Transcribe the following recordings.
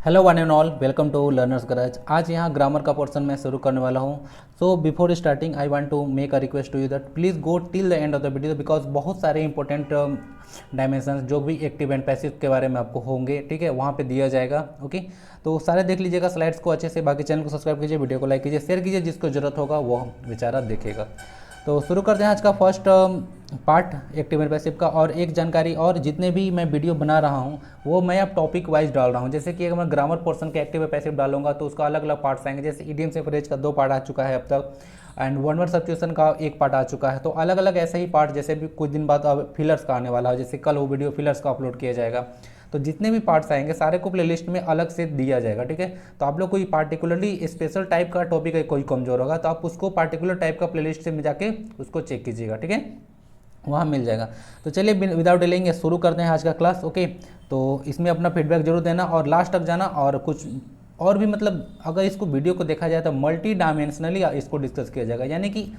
Hello one and all, welcome to Learners Garage. आज यहाँ grammar का पोर्शन मैं शुरू करने वाला हूँ। So before starting I want to make a request to you that please go till the end of the video, because बहुत सारे इंपॉर्टेंट डायमेंशंस जो भी एक्टिव एंड पैसिव के बारे में आपको होंगे, ठीक है, वहाँ पे दिया जाएगा। ओके, तो सारे देख लीजिएगा स्लाइड्स को अच्छे से। बाकी चैनल को सब्सक्राइब कीजिए, वीडियो को लाइक कीजिए, शेयर कीजिए, जिसको ज़रूरत होगा वो बेचारा देखेगा। तो शुरू करते हैं आज का first part active and passive का। और एक जानकारी, और जितने भी मैं वीडियो बना रहा हूँ वो मैं अब टॉपिक वाइज डाल रहा हूँ। जैसे कि अगर मैं ग्रामर पोर्शन के एक्टिव एंड पैसिव डालूंगा तो उसका अलग अलग पार्ट्स आएंगे। जैसे इडियम से फ्रेज का 2 पार्ट आ चुका है अब तक, एंड वन वर्ड सब्स्टिट्यूशन का 1 पार्ट आ चुका है। तो अलग अलग ऐसे ही पार्ट, जैसे भी कुछ दिन बाद अब फिलर्स का आने वाला है, जैसे कल वो वीडियो फिलर्स का अपलोड किया जाएगा। तो जितने भी पार्ट्स आएंगे सारे को प्लेलिस्ट में अलग से दिया जाएगा, ठीक है। तो आप लोग कोई पार्टिकुलरली स्पेशल टाइप का टॉपिक है, कोई कमजोर होगा तो आप उसको पार्टिकुलर टाइप का प्लेलिस्ट से में जाके उसको चेक कीजिएगा, ठीक है, वहाँ मिल जाएगा। तो चलिए विदाउट डिलेइंग शुरू करते हैं आज का क्लास। ओके, तो इसमें अपना फीडबैक जरूर देना और लास्ट तक जाना। और कुछ और भी, मतलब अगर इसको वीडियो को देखा जाए तो मल्टी डायमेंशनली इसको डिस्कस किया जाएगा, यानी कि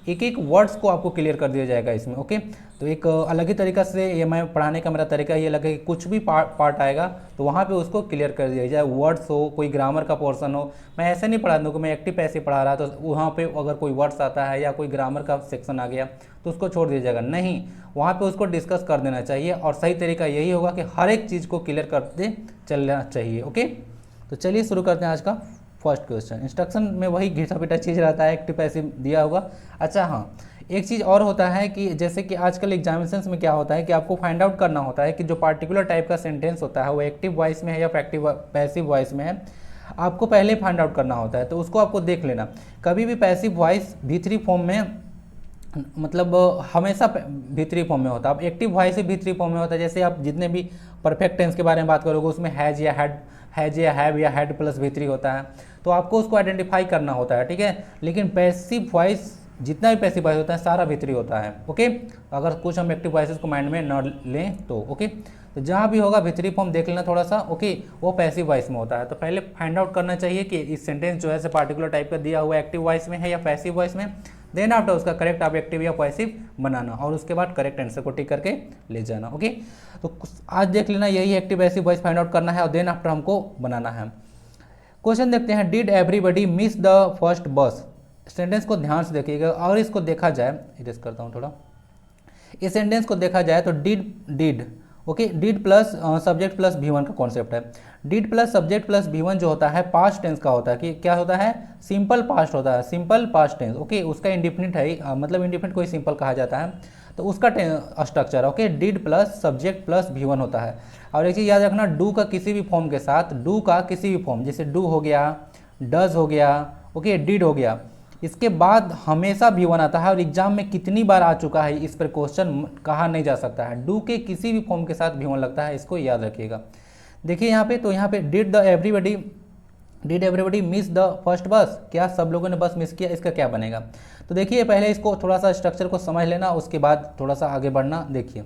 एक एक वर्ड्स को आपको क्लियर कर दिया जाएगा इसमें। ओके, तो एक अलग ही तरीका से ये मैं पढ़ाने का मेरा तरीका ये लगे कि कुछ भी पार्ट आएगा तो वहाँ पे उसको क्लियर कर दिया जाए। वर्ड्स हो, कोई ग्रामर का पोर्शन हो, मैं ऐसे नहीं पढ़ा दूँ कि मैं एक्टिव पैसिव पढ़ा रहा तो वहाँ पे अगर कोई वर्ड्स आता है या कोई ग्रामर का सेक्शन आ गया तो उसको छोड़ दिया जाएगा। नहीं, वहाँ पे उसको डिस्कस कर देना चाहिए और सही तरीका यही होगा कि हर एक चीज़ को क्लियर करते चलना चाहिए। ओके, तो चलिए शुरू करते हैं आज का फर्स्ट क्वेश्चन। इंस्ट्रक्शन में वही घिसा पिटा चीज़ रहता है, एक्टिव पैसिव दिया होगा। अच्छा हाँ, एक चीज़ और होता है कि जैसे कि आजकल एग्जामिनेशंस में क्या होता है कि आपको फाइंड आउट करना होता है कि जो पार्टिकुलर टाइप का सेंटेंस होता है वो एक्टिव वॉइस में है या पैसिव वॉइस में है, आपको पहले फाइंड आउट करना होता है। तो उसको आपको देख लेना। कभी भी पैसिव वॉइस V3 फॉर्म में, मतलब हमेशा V3 फॉर्म में होता है। अब एक्टिव वॉइस भी V3 फॉर्म में होता है। जैसे आप जितने भी परफेक्ट टेंस के बारे में बात करोगे उसमें हैज या हैव या हैड प्लस V3 होता है, तो आपको उसको आइडेंटिफाई करना होता है, ठीक है। लेकिन पैसिव वॉइस, जितना भी पैसिव वॉइस होता है सारा V3 होता है। ओके, अगर कुछ हम एक्टिव वॉइसेस को माइंड में न लें तो। ओके, तो जहाँ भी होगा V3 फॉर्म देख लेना थोड़ा सा। ओके, वो पैसिव वॉइस में होता है। तो पहले फाइंड आउट करना चाहिए कि इस सेंटेंस जो है पार्टिकुलर टाइप का दिया हुआ एक्टिव वॉइस में है या पैसिव वॉइस में। देन आफ्टर उसका करेक्ट आप एक्टिव या पैसिव बनाना और उसके बाद करेक्ट आंसर को टिक करके ले जाना। ओके, तो आज देख लेना, यही active passive voice find out करना है और देन आफ्टर हमको बनाना है। क्वेश्चन देखते हैं, did everybody miss the first बस। सेंटेंस को ध्यान से देखिएगा और इसको देखा जाए, इरेज करता हूँ थोड़ा। इस सेंटेंस को देखा जाए तो did okay, did plus subject plus V1 का कॉन्सेप्ट है। Did plus subject plus V1 जो होता है पास्ट टेंस का होता है। कि क्या होता है? सिंपल पास्ट होता है, सिंपल पास्ट टेंस। ओके, उसका इंडिफिनिट है, मतलब इंडिफिनिट को ही सिंपल कहा जाता है। तो उसका structure okay, did plus subject plus V1 होता है। और एक चीज़ याद रखना, डू का किसी भी फॉर्म के साथ, डू का किसी भी फॉर्म, जैसे डू हो गया, डज हो गया, ओके, डिड हो गया, इसके बाद हमेशा V1 आता है। और एग्जाम में कितनी बार आ चुका है इस पर क्वेश्चन कहा नहीं जा सकता है। डू के किसी भी फॉर्म के साथ V1 लगता है, इसको याद रखिएगा। देखिए यहाँ पे, तो यहाँ पे did everybody miss the first बस, क्या सब लोगों ने बस मिस किया, इसका क्या बनेगा? तो देखिए पहले इसको थोड़ा सा स्ट्रक्चर को समझ लेना, उसके बाद थोड़ा सा आगे बढ़ना। देखिए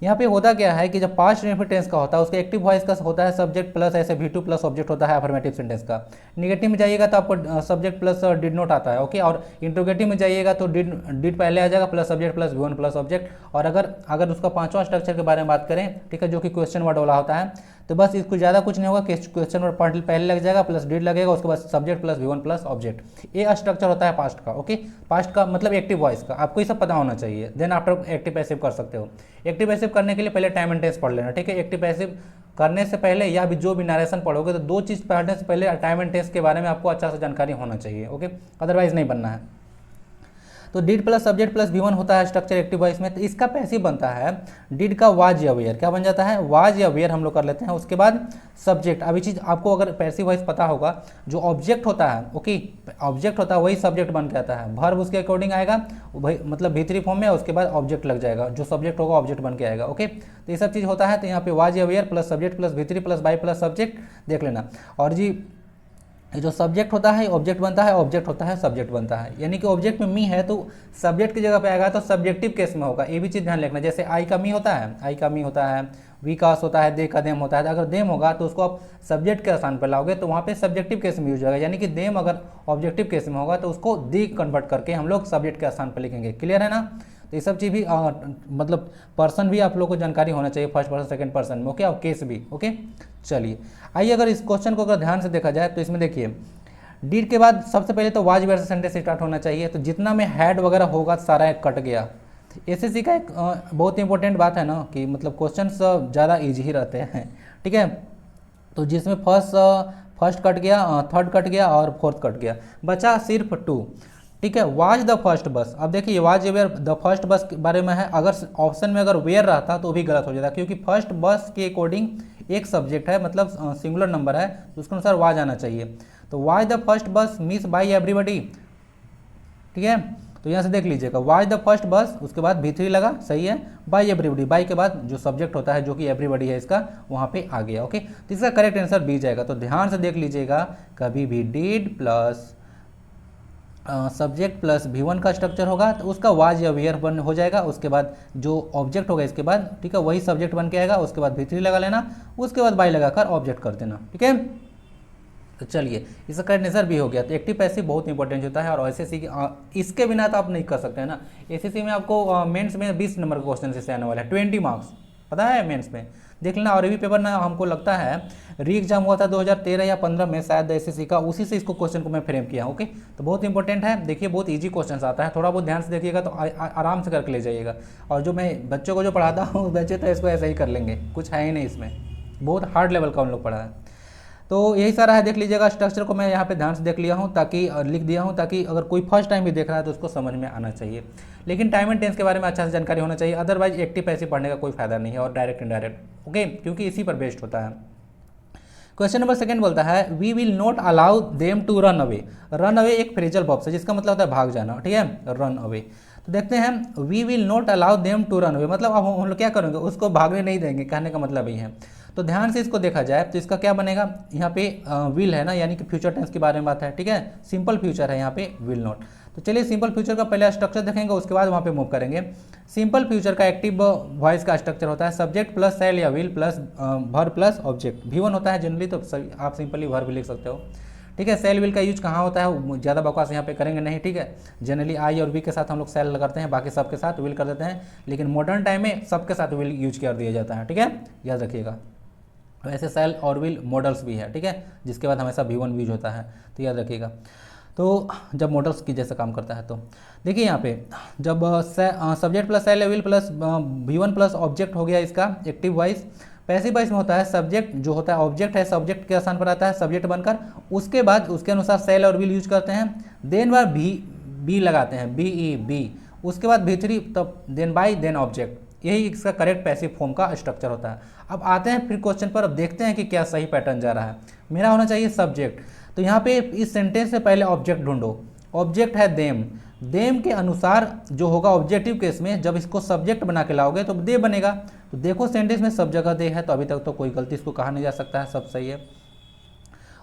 यहाँ पे होता क्या है कि जब पास्ट इंडेफिनिट टेंस का होता है उसका एक्टिव वॉइस का होता है सब्जेक्ट प्लस ऐसे V2 प्लस ऑब्जेक्ट होता है अफर्मेटिव सेंटेंस का। निगेटिव में जाइएगा तो आपको सब्जेक्ट प्लस डिड नॉट आता है। ओके, और इंट्रोगेटिव में जाइएगा तो डिड पहले आ जाएगा plus subject plus V1 plus object. और अगर उसका पांचवा स्ट्रक्चर के बारे में बात करें, ठीक है, जो कि क्वेश्चन वर्ड वाला होता है, तो बस इसको ज़्यादा कुछ नहीं होगा, क्वेश्चन वर्ड पहले लग जाएगा प्लस डिड लगेगा, उसके बाद subject plus V1 plus object. ये स्ट्रक्चर होता है पास्ट का। ओके, पास्ट का मतलब एक्टिव वॉइस का, आपको ये सब पता होना चाहिए। देन आफ्टर एक्टिव पैसिव कर सकते हो। एक्टिव पैसिव करने के लिए पहले टाइम एंड टेंस पढ़ लेना, ठीक है। एक्टिव पैसिव करने से पहले या भी जो भी नरेशन पढ़ोगे तो 2 चीज़ पढ़ने से पहले टाइम एंड टेंस के बारे में आपको अच्छा से जानकारी होना चाहिए। ओके, अदरवाइज नहीं बनना है। तो did plus subject plus V1 होता है स्ट्रक्चर एक्टिव वॉइस में। तो इसका पैसिव बनता है डिड का वाज या वेयर, क्या बन जाता है? वाज या वेयर हम लोग कर लेते हैं। उसके बाद सब्जेक्ट, अभी चीज़ आपको अगर पैसिव वॉइस पता होगा, जो ऑब्जेक्ट होता है, ओके, ऑब्जेक्ट होता है वही सब्जेक्ट बन के आता है। वर्ब उसके अकॉर्डिंग आएगा, वही मतलब V3 फॉर्म में, उसके बाद ऑब्जेक्ट लग जाएगा, जो सब्जेक्ट होगा ऑब्जेक्ट बन के आएगा। ओके, तो ये सब चीज़ होता है। तो यहाँ पे वाज या were plus subject plus V3 plus by plus subject देख लेना। और जी जो सब्जेक्ट होता है ऑब्जेक्ट बनता है, ऑब्जेक्ट होता है सब्जेक्ट बनता है। यानी कि ऑब्जेक्ट में मी है तो सब्जेक्ट की जगह पे आएगा तो सब्जेक्टिव केस में होगा। ये भी चीज़ ध्यान रखना। जैसे आई का मी होता है, आई का मी होता है, वी का होता है, दे का देम होता है। अगर देम होगा तो उसको आप सब्जेक्ट के स्थान पर लाओगे तो वहाँ पे सब्जेक्टिव केस में यूज होगा। यानी कि देम अगर ऑब्जेक्टिव केस में होगा तो उसको दी कन्वर्ट करके हम लोग सब्जेक्ट के स्थान पर लिखेंगे। क्लियर है ना? तो ये सब चीज़ भी मतलब पर्सन भी आप लोग को जानकारी होना चाहिए, फर्स्ट पर्सन सेकंड पर्सन में, ओके, और केस भी, ओके। चलिए आइए अगर इस क्वेश्चन को अगर ध्यान से देखा जाए तो इसमें देखिए डीड के बाद सबसे पहले तो वाज वर्सेस सेंटेंस स्टार्ट होना चाहिए, तो जितना में हैड वगैरह होगा सारा कट गया। एसएससी का एक बहुत इंपॉर्टेंट बात है ना कि मतलब क्वेश्चन ज़्यादा ईजी ही रहते हैं, ठीक है। तो जिसमें फर्स्ट कट गया, थर्ड कट गया और फोर्थ कट गया, बचा सिर्फ 2, ठीक है। वाज द फर्स्ट बस, अब देखिए वाज वेयर द फर्स्ट बस के बारे में है, अगर ऑप्शन में अगर वेयर रहता तो भी गलत हो जाता, क्योंकि फर्स्ट बस के अकॉर्डिंग एक सब्जेक्ट है, मतलब सिंगुलर नंबर है, तो उसके अनुसार वाज आना चाहिए। तो वाज द फर्स्ट बस मिस बाई एवरीबडी, ठीक है। तो यहाँ से देख लीजिएगा वाज द फर्स्ट बस, उसके बाद V3 लगा, सही है, बाई एवरीबडी, बाई के बाद जो सब्जेक्ट होता है जो कि एवरीबडी है इसका, वहाँ पे आ गया, ओके। तो इसका करेक्ट आंसर बी जाएगा। तो ध्यान से देख लीजिएगा, कभी भी did plus subject plus V1 का स्ट्रक्चर होगा तो उसका वाज या वेयर बन हो जाएगा, उसके बाद जो ऑब्जेक्ट होगा इसके बाद, ठीक है, वही सब्जेक्ट बन के आएगा, उसके बाद V3 लगा लेना, उसके बाद बाई लगाकर ऑब्जेक्ट कर देना, ठीक है। तो चलिए इसका करेक्ट आंसर भी हो गया। तो एक्टिव पैसिव बहुत इंपॉर्टेंट होता है और एसएससी इसके बिना तो आप नहीं कर सकते हैं ना। एसएससी में आपको मेंस में 20 नंबर का क्वेश्चन से आने वाला है, 20 मार्क्स, पता है मेंस में, देख लेना। और ये पेपर ना हमको लगता है री एग्जाम हुआ था 2013 या 15 में शायद एसएससी का, उसी से इसको क्वेश्चन को मैं फ्रेम किया, ओके। तो बहुत इंपॉर्टेंट है, देखिए बहुत ईजी क्वेश्चन आता है, थोड़ा बहुत ध्यान से देखिएगा तो आराम से करके ले जाइएगा। और जो मैं बच्चों को जो पढ़ाता हूँ बच्चे तो इसको ऐसे ही कर लेंगे, कुछ है ही नहीं इसमें, बहुत हार्ड लेवल का उन लोग पढ़ा है। तो यही सारा है, देख लीजिएगा स्ट्रक्चर को मैं यहाँ पे ध्यान से देख लिया हूँ, ताकि लिख दिया हूँ, ताकि अगर कोई फर्स्ट टाइम भी देख रहा है तो उसको समझ में आना चाहिए। लेकिन टाइम एंड टेंस के बारे में अच्छा से जानकारी होना चाहिए, अदरवाइज एक्टिव पैसिव पढ़ने का कोई फायदा नहीं है, और डायरेक्ट इनडायरेक्ट, ओके, क्योंकि इसी पर बेस्ड होता है। क्वेश्चन नंबर सेकंड बोलता है we will not allow them to run away. Run away एक फ्रेजल वर्ब है जिसका मतलब होता है भाग जाना, ठीक है, रन अवे। तो देखते हैं we will not allow them to run away, मतलब अब हम लोग क्या करेंगे, उसको भागने नहीं देंगे, कहने का मतलब ही है। तो ध्यान से इसको देखा जाए तो इसका क्या बनेगा, यहाँ पे विल है ना, यानी कि फ्यूचर टेंस के बारे में बात है, ठीक है, सिंपल फ्यूचर है यहाँ पे विल नॉट। तो चलिए सिंपल फ्यूचर का पहले स्ट्रक्चर देखेंगे, उसके बाद वहाँ पे मूव करेंगे। सिंपल फ्यूचर का एक्टिव वॉइस का स्ट्रक्चर होता है सब्जेक्ट प्लस सेल या will plus verb plus object, V1 होता है जनरली, तो आप सिंपली वर्ब लिख सकते हो, ठीक है। सेल विल का यूज कहाँ होता है, ज़्यादा बकवास यहाँ पे करेंगे नहीं, ठीक है। जनरली आई और वी के साथ हम लोग सेल करते हैं, बाकी सबके साथ विल कर देते हैं, लेकिन मॉडर्न टाइम में सबके साथ विल यूज कर दिया जाता है, ठीक है, याद रखिएगा। वैसे सेल और विल मॉडल्स भी है, ठीक है, जिसके बाद हमेशा V1 यूज होता है, तो याद रखिएगा। तो जब मॉडल्स की जैसे काम करता है, तो देखिए यहाँ पे जब subject plus shall will plus V1 plus object हो गया इसका एक्टिव वॉइस। पैसिव वॉइस में होता है सब्जेक्ट जो होता है ऑब्जेक्ट है, सब्जेक्ट के स्थान पर आता है सब्जेक्ट बनकर, उसके बाद उसके अनुसार सेल और विल यूज करते हैं, देन बार बी लगाते हैं, बी, उसके बाद V3, तब देन बाई देन ऑब्जेक्ट, यही इसका करेक्ट पैसिव फॉर्म का स्ट्रक्चर होता है। अब आते हैं फिर क्वेश्चन पर, अब देखते हैं कि क्या सही पैटर्न जा रहा है। मेरा होना चाहिए सब्जेक्ट, तो यहाँ पे इस सेंटेंस से पहले ऑब्जेक्ट ढूंढो, ऑब्जेक्ट है देम के अनुसार जो होगा ऑब्जेक्टिव केस में, जब इसको सब्जेक्ट बना के लाओगे तो दे बनेगा। तो देखो सेंटेंस में सब जगह दे है, तो अभी तक तो कोई गलती इसको कहा नहीं जा सकता है, सब सही है।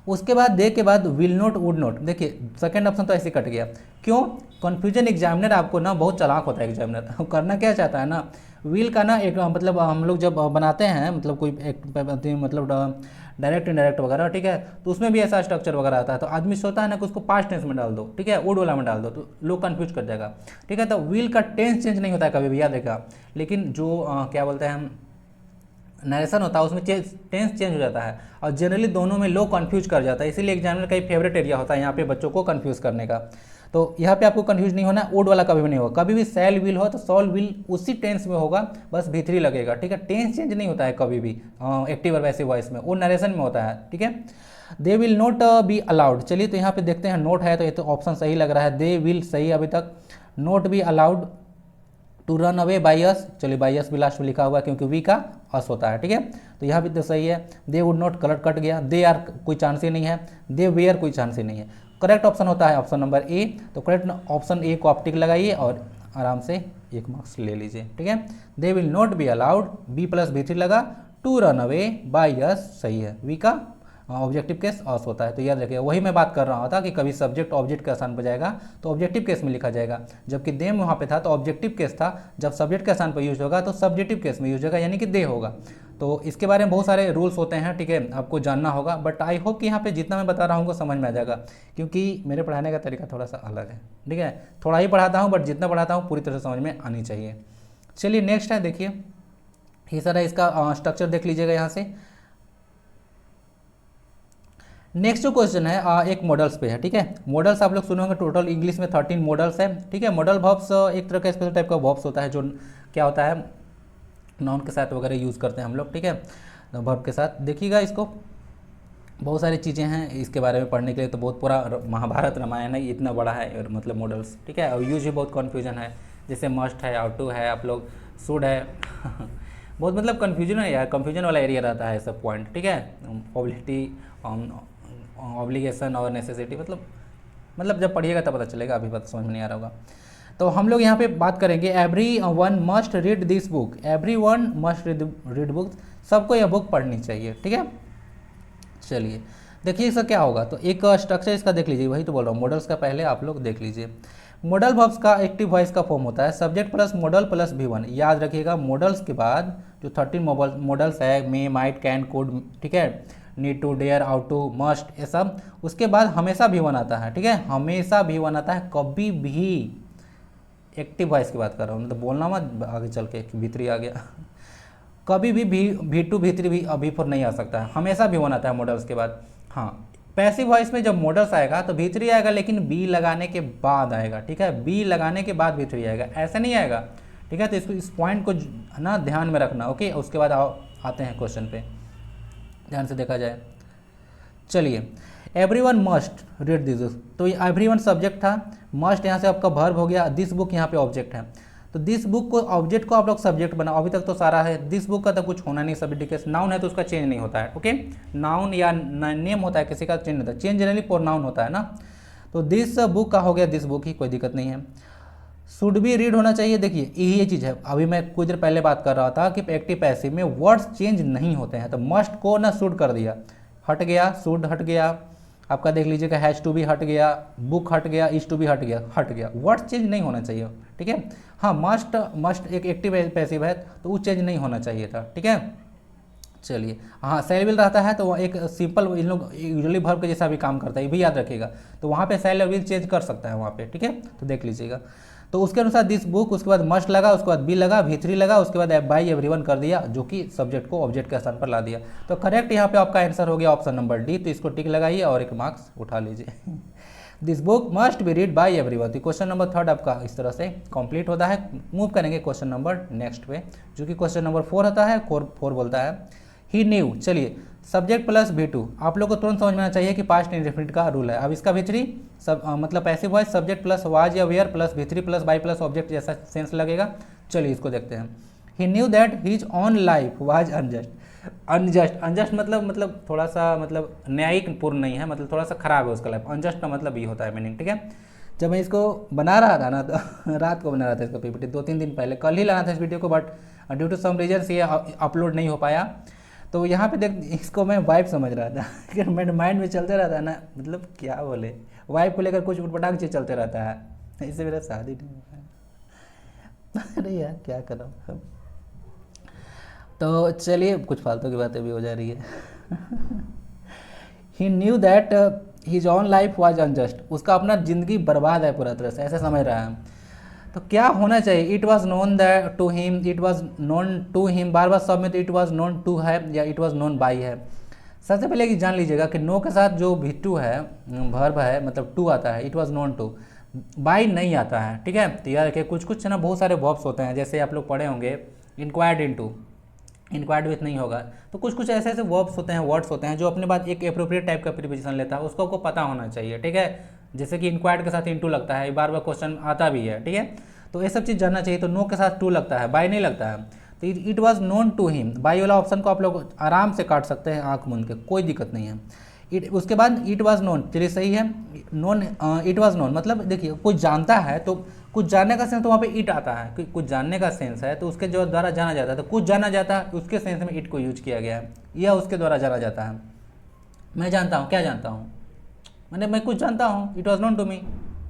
उसके बाद दे के बाद विल नॉट वुड नॉट, देखिए सेकंड ऑप्शन तो ऐसे कट गया, क्यों, कन्फ्यूजन एग्जामिनर आपको ना बहुत चालाक होता है एग्जामिनर करना क्या चाहता है ना, विल का ना एक मतलब हम लोग जब बनाते हैं मतलब कोई एक मतलब डायरेक्ट इनडायरेक्ट वगैरह, ठीक है, तो उसमें भी ऐसा स्ट्रक्चर वगैरह आता है, तो आदमी सोचता है ना कि उसको पास्ट टेंस में डाल दो, ठीक है, वुड वाला में डाल दो, तो लोग कंफ्यूज कर जाएगा, ठीक है। तो विल का टेंस चेंज नहीं होता है कभी भी, याद रखा, लेकिन जो क्या बोलते हैं हम नरेशन होता है उसमें टेंस चेंज हो जाता है, और जनरली दोनों में लोग कंफ्यूज कर जाता है, इसीलिए एग्जामिनर का एक फेवरेट एरिया होता है यहाँ पे बच्चों को कंफ्यूज करने का। तो यहाँ पे आपको कंफ्यूज नहीं होना, वुड वाला कभी भी नहीं होगा, कभी भी सेल विल हो तो सॉल विल उसी टेंस में होगा, बस V3 लगेगा, ठीक है, टेंस चेंज नहीं होता है कभी भी एक्टिव और पैसिव वॉइस में, वो नरेशन में होता है, ठीक है। They will not be allowed, चलिए तो यहाँ पे देखते हैं नोट है, तो ये तो ऑप्शन सही लग रहा है, दे विल सही है अभी तक, not be allowed to run away by us, चलिए बाई अस भी लास्ट में लिखा हुआ है क्योंकि वी का अस होता है, ठीक है, तो यहाँ भी तो सही है। They would not colour cut गया, दे आर कोई चांस ही नहीं है, दे वेयर कोई चांस ही नहीं है, करेक्ट ऑप्शन होता है ऑप्शन नंबर ए। तो करेक्ट ऑप्शन ए को आप टिक लगाइए और आराम से 1 मार्क्स ले लीजिए, ठीक है। They will not be allowed, be plus V3 लगा, to run away by us सही है, वी का ऑब्जेक्टिव केस अस होता है, तो याद रखिए, वही मैं बात कर रहा था कि कभी सब्जेक्ट ऑब्जेक्ट के स्थान पर जाएगा तो ऑब्जेक्टिव केस में लिखा जाएगा, जबकि देम वहाँ पे था तो ऑब्जेक्टिव केस था, जब सब्जेक्ट के स्थान पर यूज होगा तो सब्जेक्टिव केस में यूज होगा, यानी कि दे होगा। तो इसके बारे में बहुत सारे रूल्स होते हैं, ठीक है, आपको जानना होगा। बट आई होप कि यहाँ पे जितना मैं बता रहा हूँ वो समझ में आ जाएगा, क्योंकि मेरे पढ़ाने का तरीका थोड़ा सा अलग है, ठीक है। थोड़ा ही पढ़ाता हूँ बट जितना पढ़ाता हूँ पूरी तरह से समझ में आनी चाहिए। चलिए नेक्स्ट है, देखिए ये सारा इसका स्ट्रक्चर देख लीजिएगा यहाँ से। नेक्स्ट जो क्वेश्चन है एक मॉडल्स पे है, ठीक है। मॉडल्स आप लोग सुने होंगे, टोटल इंग्लिश में 13 मॉडल्स है, ठीक है। मॉडल वर्ब्स एक तरह का स्पेशल टाइप का वर्ब्स होता है जो क्या होता है, नाउन के साथ वगैरह यूज़ करते हैं हम लोग, ठीक है, वर्ब के साथ। देखिएगा इसको, बहुत सारी चीज़ें हैं इसके बारे में पढ़ने के लिए, तो बहुत पूरा महाभारत रामायण है, इतना बड़ा है और मतलब मॉडल्स, ठीक है। और यूज भी बहुत कन्फ्यूजन है, जैसे मस्ट है, आउट टू है, आप लोग शुड है बहुत मतलब कन्फ्यूजन है यार, कन्फ्यूजन वाला एरिया रहता है सब पॉइंट, ठीक है। ऑब्लिटी, ऑब्लिगेशन और नेसेसिटी, मतलब जब पढ़िएगा तब पता चलेगा, अभी पता समझ में नहीं आ रहा होगा। तो हम लोग यहाँ पे बात करेंगे every one must read this book, every one must read book, सबको यह बुक पढ़नी चाहिए, ठीक है। चलिए देखिए इसका क्या होगा, तो एक स्ट्रक्चर इसका देख लीजिए, वही तो बोल रहा हूँ, मॉडल्स का पहले आप लोग देख लीजिए। मॉडल वर्ब्स का एक्टिव वॉइस का फॉर्म होता है subject plus model plus V1। याद रखिएगा मॉडल्स के बाद जो 13 मॉडल्स है, मे, माइट, कैन, कुड, ठीक है, need to, dare, ought to, must, ये सब, उसके बाद हमेशा V1 आता है, ठीक है, हमेशा V1 आता है, कभी भी एक्टिव वॉइस की बात कर रहा हूँ, तो बोलना मत आगे चल के V3 आ गया कभी भी V2 V3 V4 नहीं आ सकता है, हमेशा V1 आता है मॉडल्स के बाद। हाँ, पैसिव वॉइस में जब मॉडल्स आएगा तो V3 आएगा, लेकिन B लगाने के बाद आएगा, ठीक है, B लगाने के बाद V3 आएगा, ऐसा नहीं आएगा, ठीक है। तो इसको, इस पॉइंट को ना ध्यान में रखना, ओके। उसके बाद आते हैं क्वेश्चन पे, ध्यान से देखा जाए। चलिए everyone must read this book, तो ये एवरीवन सब्जेक्ट था, मस्ट यहाँ से आपका वर्ब हो गया, दिस बुक यहाँ पे ऑब्जेक्ट है, तो दिस बुक को ऑब्जेक्ट को आप लोग सब्जेक्ट बनाओ, अभी तक तो सारा है, दिस बुक का तो कुछ होना नहीं, सब्जेक्ट केस, नाउन है तो उसका चेंज नहीं होता है, ओके। नाउन या नेम होता है किसी का, चेंज नहीं होता, चेंज जनरली प्रोनाउन होता है ना। तो दिस बुक का हो गया दिस बुक ही, कोई दिक्कत नहीं है। शुड बी रीड होना चाहिए, देखिए यही चीज़ है, अभी मैं कुछ देर पहले बात कर रहा था कि एक्टिव पैसिव में वर्ड्स चेंज नहीं होते हैं, तो मस्ट को ना शुड कर दिया, हट गया, शुड हट गया, आपका देख लीजिएगा हैज टू भी हट गया, बुक हट गया, इज टू भी हट गया, वर्ड चेंज नहीं होना चाहिए, ठीक है। हाँ, मस्ट एक एक्टिव पैसिव है तो वो चेंज नहीं होना चाहिए था, ठीक है। चलिए हाँ, सेल विल रहता है तो वो एक सिंपल, इन लोग यूजुअली वर्ब के जैसा भी काम करता है, ये भी याद रखिएगा, तो वहाँ पे सेल विल चेंज कर सकता है वहाँ पे, ठीक है। तो देख लीजिएगा, तो उसके अनुसार दिस बुक, उसके बाद मस्ट लगा, उसके बाद बी लगा, V3 लगा, उसके बाद बाई एवरीवन कर दिया, जो कि सब्जेक्ट को ऑब्जेक्ट के स्थान पर ला दिया। तो करेक्ट यहाँ पे आपका आंसर हो गया ऑप्शन नंबर डी, तो इसको टिक लगाइए और एक मार्क्स उठा लीजिए this book must be read by everyone. तो क्वेश्चन नंबर 3 आपका इस तरह से कंप्लीट होता है। मूव करेंगे क्वेश्चन नंबर नेक्स्ट पे, जो कि क्वेश्चन नंबर 4 होता है, 4 बोलता है ही न्यू। चलिए सब्जेक्ट प्लस V2, आप लोग को तुरंत समझ में आना चाहिए कि पास्ट इंडेफिनिट का रूल है। अब इसका V3 मतलब passive voice, subject plus was या were plus V3 plus by plus object जैसा सेंस लगेगा। चलिए इसको देखते हैं। He knew that his own life was unjust मतलब थोड़ा सा मतलब न्यायिक पूर्ण नहीं है, मतलब थोड़ा सा खराब है उसका लाइफ। अनजस्ट का मतलब ये होता है मीनिंग, ठीक है। जब मैं इसको बना रहा था ना, तो रात को बना रहा था इसका PPT, 2-3 दिन पहले, कल ही लाना था इस वीडियो को, but due to some reason ये अपलोड नहीं हो पाया। तो यहाँ पे देख, इसको मैं वाइफ समझ रहा था कि मेरे माइंड में चलते रहता है ना, मतलब क्या बोले, वाइफ को लेकर कुछ उटपटांग चीज चलते रहता है, इससे मेरा शादी नहीं हुआ है। अरे यार क्या कर रहा हूँ। तो चलिए कुछ फालतू की बातें भी हो जा रही है। He knew that his own life was unjust, उसका अपना जिंदगी बर्बाद है पूरा तरह से, ऐसे समझ रहा है। तो क्या होना चाहिए, it was known that to him, it was known to him, बार बार सब में तो इट वॉज नोन टू है या इट वॉज नोन बाई है। सबसे पहले कि जान लीजिएगा कि नो के साथ जो V2 है, वर्ब है, मतलब टू आता है, it was known to, by नहीं आता है, ठीक है। तो याद रखिए कुछ ना बहुत सारे वर्ब्स होते हैं, जैसे आप लोग पढ़े होंगे इंक्वायर्ड इनटू, इंक्वायर्ड विथ नहीं होगा, तो कुछ ऐसे ऐसे वर्ब्स होते हैं, वर्ड्स होते हैं जो अपने बाद एक एप्रोप्रिएट टाइप का प्रीपोजिशन लेता है, उसको आपको पता होना चाहिए, ठीक है। जैसे कि इंक्वायर्ड के साथ इनटू लगता है, बार बार क्वेश्चन आता भी है, ठीक है। तो ये सब चीज़ जानना चाहिए। तो नो के साथ टू लगता है, बाय नहीं लगता है। तो it was known to him, by वाला ऑप्शन को आप लोग आराम से काट सकते हैं आंख मूंद के, कोई दिक्कत नहीं है। उसके बाद इट वॉज नोन, चलिए सही है, नोन इट वॉज नोन मतलब देखिए कुछ जानता है तो कुछ जानने का सेंस तो वहाँ पे इट आता है, कुछ जानने का सेंस है तो उसके जो द्वारा जाना जाता है, तो कुछ जाना जाता है उसके सेंस में इट को यूज किया गया है, या उसके द्वारा जाना जाता है। मैं जानता हूँ, क्या जानता हूँ, मैंने मैं कुछ जानता हूँ, it was known to me.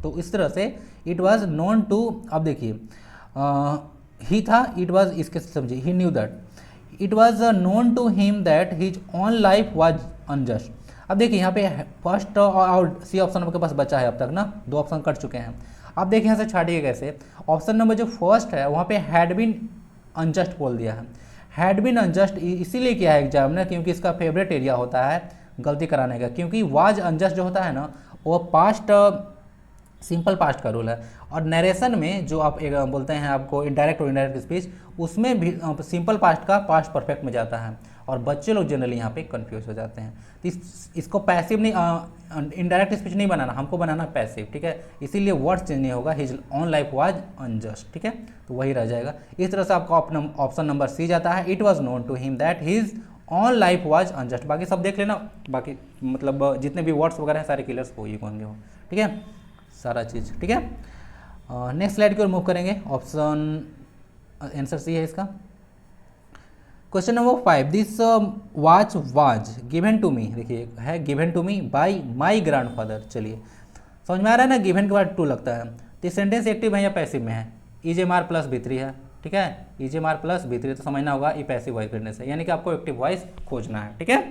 तो इस तरह से इट वॉज नोन टू, अब देखिए ही था, इट वॉज, इसके समझिए he knew that, it was known to him that his own life was unjust. अब देखिए यहाँ पे फर्स्ट और सी ऑप्शन आपके पास बचा है अब तक ना, 2 ऑप्शन कट चुके हैं। अब देखिए यहाँ से छाटिए कैसे, ऑप्शन नंबर जो फर्स्ट है वहाँ पे हैड बीन अनजस्ट बोल दिया है। हैड बीन अनजस्ट इसीलिए किया है एग्जाम ने क्योंकि इसका फेवरेट एरिया होता है गलती कराने का, क्योंकि वाज अनजस्ट जो होता है ना वो पास्ट सिंपल पास्ट का रूल है, और नरेशन में जो आप एक बोलते हैं आपको इनडायरेक्ट और इनडायरेक्ट स्पीच, उसमें भी सिंपल पास्ट का पास्ट परफेक्ट में जाता है, और बच्चे लोग जनरली यहाँ पे कंफ्यूज हो जाते हैं। तो इसको पैसिव नहीं, इनडायरेक्ट स्पीच नहीं बनाना, हमको बनाना पैसिव, ठीक है, इसीलिए वर्ड चेंज नहीं होगा, his own life was unjust, ठीक है, तो वही रह जाएगा। इस तरह से आपका ऑप्शन नंबर सी जाता है, it was known to him that his own life was unjust. बाकी सब देख लेना, बाकी मतलब जितने भी वर्ड्स वगैरह हैं सारे क्लियर्स हो ही होंगे हो, ठीक है, सारा चीज़, ठीक है। नेक्स्ट स्लाइड की ओर मूव करेंगे, ऑप्शन आंसर सी है इसका। Question number 5, this watch was given to me, देखिए है given to me by my grandfather. चलिए समझ में आ रहा है ना, गिवन के बाद टू लगता है, तो सेंटेंस एक्टिव है या पैसिव में है, EJMR प्लस B3 है, ठीक है, EJMR प्लस B3 तो समझना होगा ये पैसिव वॉइस करने से, यानी कि आपको एक्टिव वॉइस खोजना है, ठीक है।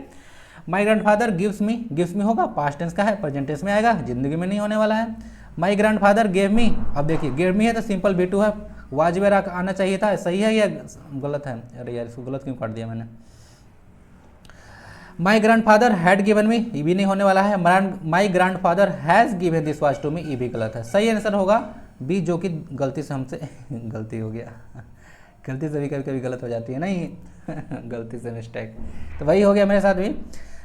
माय ग्रैंडफादर गिव्स मी होगा, पास्ट टेंस का है, प्रेजेंट टेंस में आएगा, जिंदगी में नहीं होने वाला है। माय ग्रैंडफादर गेव मी, अब देखिए गेव मी है तो सिंपल B2 है, वाजवेर आना चाहिए था, सही है या गलत है, अरे यार इसको गलत क्यों काट दिया मैंने। My grandfather had given me, ये भी नहीं होने वाला है। My grandfather has given this watch to me, ये भी गलत है। सही आंसर होगा बी, जो कि गलती से हमसे गलती हो गया, गलती से भी कभी कभी गलत हो जाती है ना ये गलती से मिस्टेक, तो वही हो गया मेरे साथ भी।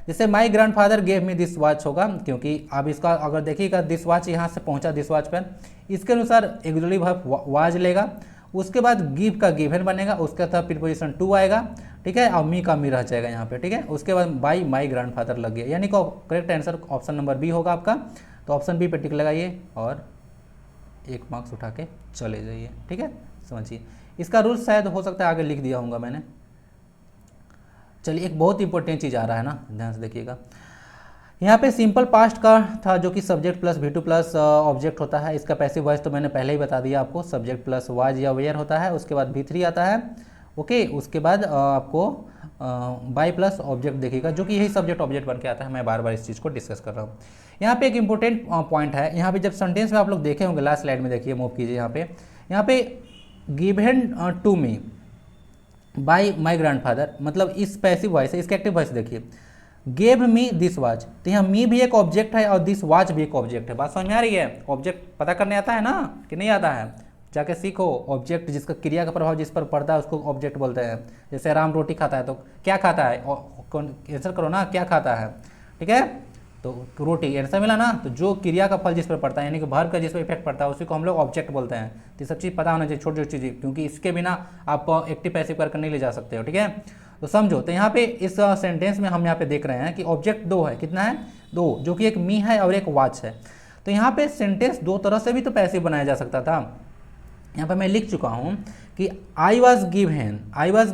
जैसे माई grandfather gave me this watch होगा, क्योंकि अब इसका अगर देखिएगा दिस वॉच यहाँ से पहुँचा दिस वॉच पर, इसके अनुसार एक्चुअली वर्ब वाज लेगा, उसके बाद गिव का गिवन बनेगा, उसके बाद प्रीपोजिशन टू आएगा, ठीक है, और मी का मी रह जाएगा यहाँ पे, ठीक है, उसके बाद बाई माई ग्रैंडफादर लग गया, यानी कि correct answer option number B होगा आपका। तो ऑप्शन बी पे टिक लगाइए और 1 मार्क्स उठा के चले जाइए, ठीक है, समझिए। इसका रूल शायद हो सकता है आगे लिख दिया होगा मैंने। चलिए एक बहुत इंपॉर्टेंट चीज़ आ रहा है ना, ध्यान से देखिएगा, यहाँ पे सिंपल पास्ट का था जो कि subject plus V2 plus object होता है, इसका पैसिव वॉइस तो मैंने पहले ही बता दिया आपको, सब्जेक्ट प्लस वाज या वेयर होता है, उसके बाद V3 आता है, ओके, उसके बाद आपको बाय प्लस ऑब्जेक्ट देखिएगा, जो कि यही सब्जेक्ट ऑब्जेक्ट बन के आता है। मैं बार बार इस चीज़ को डिस्कस कर रहा हूँ। यहाँ पे एक इंपॉर्टेंट पॉइंट है, यहाँ पे जब सेंटेंस में आप लोग देखे होंगे, लास्ट स्लाइड में देखिए, मूव कीजिए यहाँ पे given to me by my grandfather, मतलब इस पैसिव वॉइस है, इसका एक्टिव वॉइस देखिए, गेव मी दिस वॉच, तो यहाँ मी भी एक ऑब्जेक्ट है और दिस वॉच भी एक ऑब्जेक्ट है। बात समझ में आ रही है? ऑब्जेक्ट पता करने आता है ना कि नहीं आता है? जाके सीखो। ऑब्जेक्ट जिसका क्रिया का प्रभाव जिस पर पड़ता है उसको ऑब्जेक्ट बोलते हैं। जैसे राम रोटी खाता है तो क्या खाता है, आंसर करो ना, क्या खाता है, ठीक है, तो रोटी आंसर मिला ना। तो जो क्रिया का फल जिस पर पड़ता है, यानी कि भर का जिस पर इफेक्ट पड़ता है, उसी को हम लोग ऑब्जेक्ट बोलते हैं। तो ये सब चीज़ पता होना चाहिए, छोटी छोटी चीज़ें, क्योंकि इसके बिना आप एक्टिव पैसिव करके नहीं ले जा सकते हो, ठीक है। तो समझो, तो यहाँ पे इस सेंटेंस में हम यहाँ पे देख रहे हैं कि ऑब्जेक्ट 2 है, कितना है, 2, जो कि एक मी है और एक वॉच है। तो यहाँ पे सेंटेंस 2 तरह से भी तो पैसिव बनाया जा सकता था। यहाँ पे मैं लिख चुका हूँ कि I was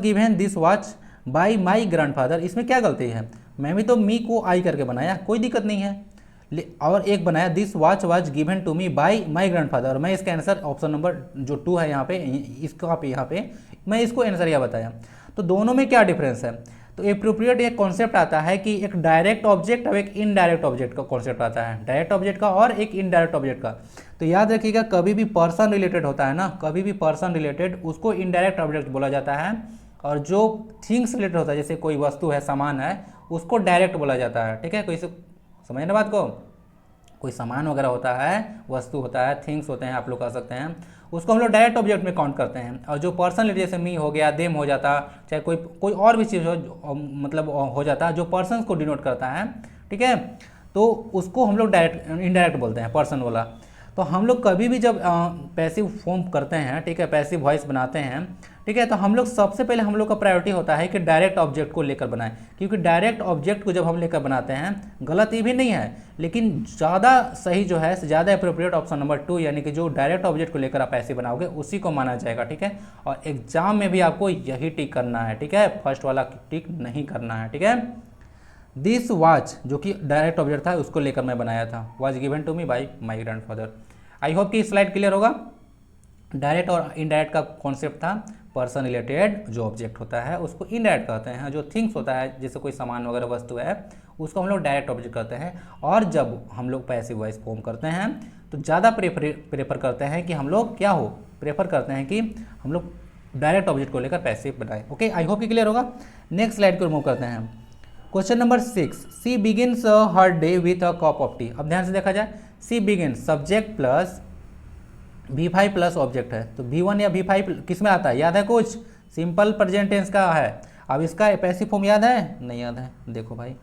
given this watch by my grandfather. इसमें क्या गलती है? मैं भी तो मी को आई करके बनाया, कोई दिक्कत नहीं है। और एक बनाया this watch was given to me by my grandfather, और मैं इसका आंसर ऑप्शन नंबर जो 2 है यहाँ पे, इसको आप यहाँ पे मैं इसको आंसर यह बताया। तो दोनों में क्या डिफरेंस है? तो एप्रोप्रिएट एक कॉन्सेप्ट आता है कि एक डायरेक्ट ऑब्जेक्ट और एक इनडायरेक्ट ऑब्जेक्ट का कॉन्सेप्ट आता है, डायरेक्ट ऑब्जेक्ट का और एक इनडायरेक्ट ऑब्जेक्ट का। तो याद रखिएगा, कभी भी पर्सन रिलेटेड होता है ना, कभी भी पर्सन रिलेटेड उसको इनडायरेक्ट ऑब्जेक्ट बोला जाता है, और जो थिंग्स रिलेटेड होता है, जैसे कोई वस्तु है, सामान है, उसको डायरेक्ट बोला जाता है, ठीक है। कोई समझने बात को, कोई सामान वगैरह होता है, वस्तु होता है, थिंग्स होते हैं, आप लोग कह सकते हैं, उसको हम लोग डायरेक्ट ऑब्जेक्ट में काउंट करते हैं। और जो पर्सन जैसे मी हो गया, देम हो जाता, चाहे कोई और भी चीज़ हो, मतलब हो जाता है, जो पर्सन को डिनोट करता है, ठीक है, तो उसको हम लोग डायरेक्ट इनडायरेक्ट बोलते हैं, पर्सन वाला। तो हम लोग कभी भी जब पैसिव फॉर्म करते हैं, ठीक है, पैसिव वॉइस बनाते हैं, ठीक है, तो हम लोग सबसे पहले हम लोग का प्रायोरिटी होता है कि डायरेक्ट ऑब्जेक्ट को लेकर बनाएं, क्योंकि डायरेक्ट ऑब्जेक्ट को जब हम लेकर बनाते हैं, गलत ये भी नहीं है, लेकिन ज़्यादा सही जो है, ज़्यादा अप्रोप्रिएट ऑप्शन नंबर 2, यानी कि जो डायरेक्ट ऑब्जेक्ट को लेकर आप पैसिव बनाओगे उसी को माना जाएगा, ठीक है। और एग्जाम में भी आपको यही टिक करना है, ठीक है, फर्स्ट वाला टिक नहीं करना है, ठीक है। दिस वॉच जो कि डायरेक्ट ऑब्जेक्ट था, उसको लेकर मैं बनाया था, was given to me by my grandfather. I hope कि स्लाइड क्लियर होगा। डायरेक्ट और इनडायरेक्ट का कॉन्सेप्ट था, पर्सन रिलेटेड जो ऑब्जेक्ट होता है उसको इनडायरेक्ट कहते हैं। जो थिंग्स होता है जैसे कोई सामान वगैरह वस्तु है उसको हम लोग डायरेक्ट ऑब्जेक्ट कहते हैं। और जब हम लोग पैसिव वॉइस फॉर्म करते हैं तो ज़्यादा प्रेफर करते हैं कि हम लोग क्या हो, प्रेफर करते हैं कि हम लोग डायरेक्ट ऑब्जेक्ट को लेकर पैसिव बनाएं। ओके, आई होप कि क्लियर होगा। नेक्स्ट स्लाइड को रिमूव करते हैं। Question number 6, she begins her day with a cup of tea. अब ध्यान से देखा जाए, she begins subject plus V5 plus object है, तो V1 या V5 किस में आता है, याद है कुछ? सिंपल प्रेजेंट टेंस का है। अब इसका पैसिव फॉर्म याद है? नहीं याद है, देखो भाई